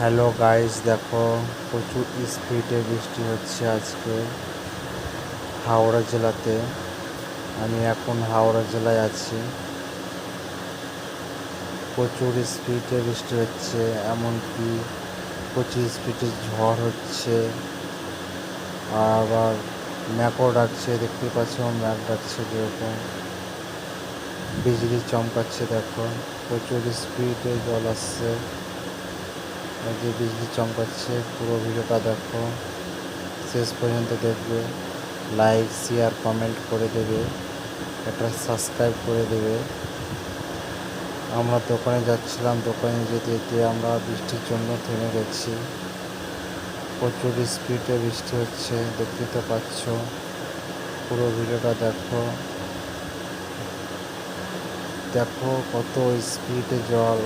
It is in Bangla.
হ্যালো গাইস, দেখো প্রচুর স্পিডে বৃষ্টি হচ্ছে আজকে হাওড়া জেলাতে। আমি এখন হাওড়া জেলায় আছি। প্রচুর স্পিডে বৃষ্টি হচ্ছে, এমনকি প্রচুর স্পিডে ঝড় হচ্ছে। আবার ম্যাকও ডাকছে, দেখতে পাচ্ছ ম্যাক ডাকছে যেরকম। বিজলি চমকাচ্ছে, দেখো প্রচুর স্পিডে জল আসছে। এই যে বিজলি চমকাচ্ছে, পুরো ভিডিওটা দেখো, শেষ পর্যন্ত দেখবে। লাইক শেয়ার কমেন্ট করে দেবে, একটা সাবস্ক্রাইব করে দেবে। আমরা দোকানে যাচ্ছিলাম, দোকানে যেতে যেতে আমরা বৃষ্টির জন্য থেমে গেছি। প্রচুর স্পিডে বৃষ্টি হচ্ছে, দেখতে তো পাচ্ছ। পুরো ভিডিওটা দেখো, দেখো কত স্পিডে জল।